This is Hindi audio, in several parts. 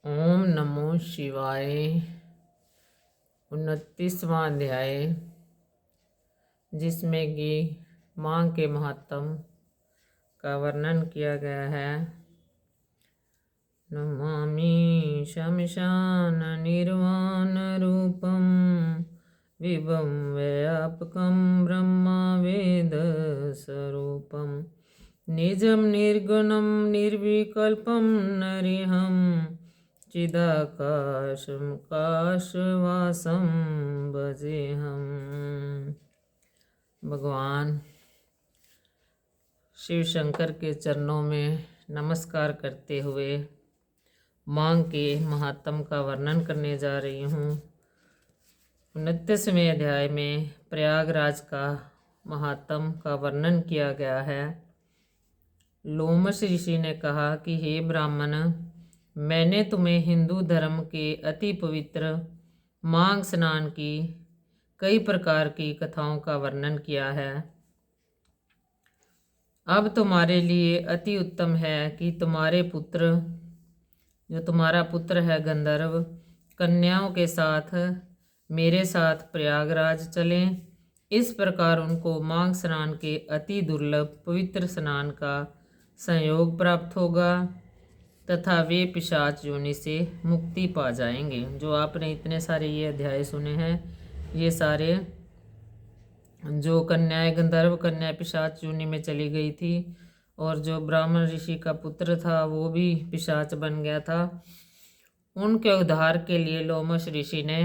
ओम नमो शिवाय। 29वां अध्याय, जिसमें कि माँ के महात्म का वर्णन किया गया है। नमामि शमशान निर्वाण रूपम विभम व्यापकम ब्रह्मा वेद स्वरूपम निजम निर्गुणम निर्विकल्पम नरिहम चिदाकाशम काशवासम भजेहम। भगवान शिव शंकर के चरणों में नमस्कार करते हुए माँ के महात्म का वर्णन करने जा रही हूँ। 29वें अध्याय में प्रयागराज का महात्म का वर्णन किया गया है। लोमश ऋषि ने कहा कि हे ब्राह्मण, मैंने तुम्हें हिंदू धर्म के अति पवित्र माघ स्नान की कई प्रकार की कथाओं का वर्णन किया है। अब तुम्हारे लिए अति उत्तम है कि तुम्हारे पुत्र, जो तुम्हारा पुत्र है गंधर्व, कन्याओं के साथ मेरे साथ प्रयागराज चलें। इस प्रकार उनको माघ स्नान के अति दुर्लभ पवित्र स्नान का संयोग प्राप्त होगा तथा वे पिशाच योनि से मुक्ति पा जाएंगे। जो आपने इतने सारे ये अध्याय सुने हैं, ये सारे जो कन्याएं गंधर्व कन्या पिशाच योनि में चली गई थी और जो ब्राह्मण ऋषि का पुत्र था वो भी पिशाच बन गया था, उनके उद्धार के लिए लोमश ऋषि ने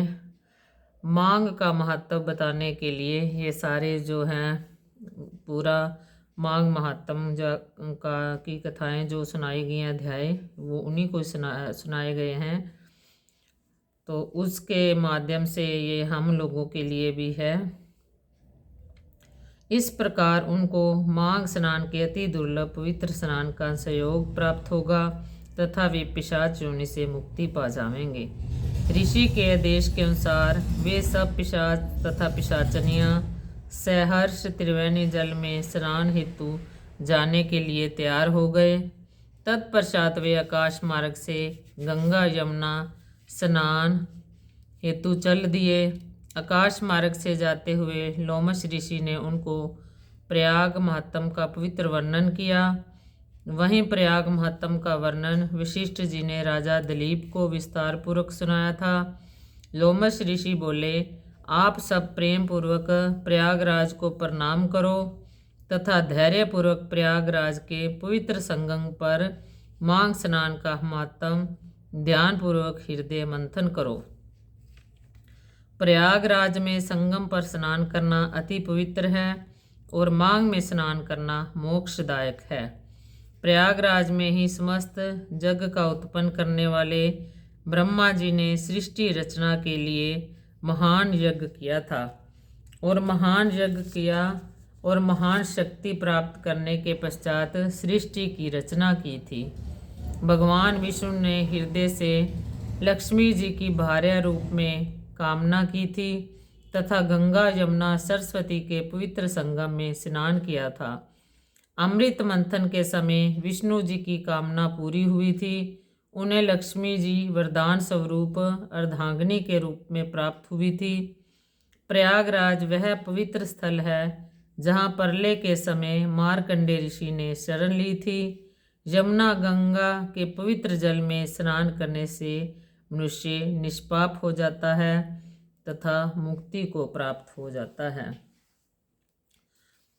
मांग का महत्व बताने के लिए ये सारे जो हैं पूरा माघ महात्म का की कथाएं जो सुनाई गई हैं अध्याय, वो उन्हीं को सुनाए गए हैं। तो उसके माध्यम से ये हम लोगों के लिए भी है। इस प्रकार उनको माघ स्नान के अति दुर्लभ पवित्र स्नान का संयोग प्राप्त होगा तथा वे पिशाच योनि से मुक्ति पा जाएंगे। ऋषि के आदेश के अनुसार वे सब पिशाच तथा पिशाचनियाँ सहर्ष त्रिवेणी जल में स्नान हेतु जाने के लिए तैयार हो गए। तत्पश्चात वे आकाश मार्ग से गंगा यमुना स्नान हेतु चल दिए। आकाश मार्ग से जाते हुए लोमश ऋषि ने उनको प्रयाग महात्म का पवित्र वर्णन किया। वहीं प्रयाग महात्म का वर्णन वशिष्ठ जी ने राजा दिलीप को विस्तार पूर्वक सुनाया था। लोमश ऋषि बोले, आप सब प्रेम पूर्वक प्रयागराज को प्रणाम करो तथा धैर्य पूर्वक प्रयागराज के पवित्र संगम पर माघ स्नान का महात्म ध्यान पूर्वक हृदय मंथन करो। प्रयागराज में संगम पर स्नान करना अति पवित्र है और माघ में स्नान करना मोक्षदायक है। प्रयागराज में ही समस्त जग का उत्पन्न करने वाले ब्रह्मा जी ने सृष्टि रचना के लिए महान यज्ञ किया था और महान शक्ति प्राप्त करने के पश्चात सृष्टि की रचना की थी। भगवान विष्णु ने हृदय से लक्ष्मी जी की भार्या रूप में कामना की थी तथा गंगा यमुना सरस्वती के पवित्र संगम में स्नान किया था। अमृत मंथन के समय विष्णु जी की कामना पूरी हुई थी। उन्हें लक्ष्मी जी वरदान स्वरूप अर्धांगिनी के रूप में प्राप्त हुई थी। प्रयागराज वह पवित्र स्थल है जहाँ प्रलय के समय मार्कंडेय ऋषि ने शरण ली थी। यमुना गंगा के पवित्र जल में स्नान करने से मनुष्य निष्पाप हो जाता है तथा मुक्ति को प्राप्त हो जाता है।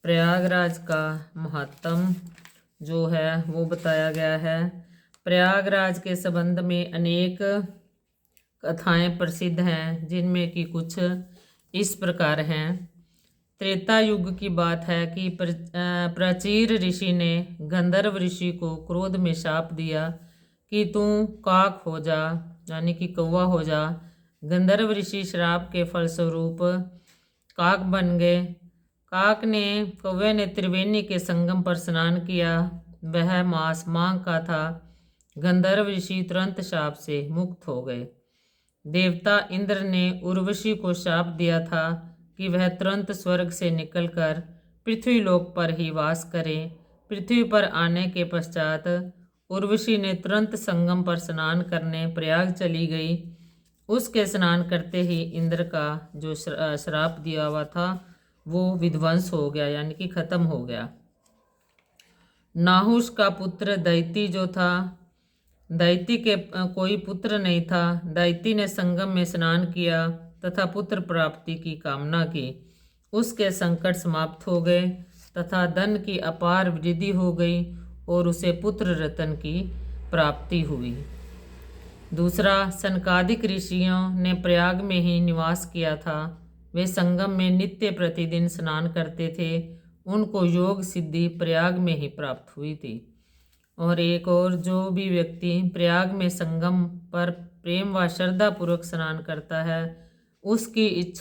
प्रयागराज का महात्म जो है वो बताया गया है। प्रयागराज के संबंध में अनेक कथाएं प्रसिद्ध हैं, जिनमें कि कुछ इस प्रकार हैं। त्रेता युग की बात है कि प्राचीर ऋषि ने गंधर्व ऋषि को क्रोध में शाप दिया कि तू काक हो जा, यानी कि कौवा हो जा। गंधर्व ऋषि श्राप के फलस्वरूप काक बन गए। काक ने कौवे ने त्रिवेणी के संगम पर स्नान किया। वह मास माघ का था। गंधर्व ऋषि तुरंत शाप से मुक्त हो गए। देवता इंद्र ने उर्वशी को शाप दिया था कि वह तुरंत स्वर्ग से निकलकर पृथ्वी लोक पर ही वास करे। पृथ्वी पर आने के पश्चात उर्वशी ने तुरंत संगम पर स्नान करने प्रयाग चली गई। उसके स्नान करते ही इंद्र का जो श्राप दिया हुआ था वो विध्वंस हो गया, यानी कि खत्म हो गया। नाहुष का पुत्र दैती जो था, दैती के कोई पुत्र नहीं था। दैती ने संगम में स्नान किया तथा पुत्र प्राप्ति की कामना की। उसके संकट समाप्त हो गए तथा धन की अपार वृद्धि हो गई और उसे पुत्र रत्न की प्राप्ति हुई। दूसरा, सनकादिक ऋषियों ने प्रयाग में ही निवास किया था। वे संगम में नित्य प्रतिदिन स्नान करते थे। उनको योग सिद्धि प्रयाग में ही प्राप्त हुई थी। और एक और, जो भी व्यक्ति प्रयाग में संगम पर प्रेम व श्रद्धा पूर्वक स्नान करता है उसकी इच्छा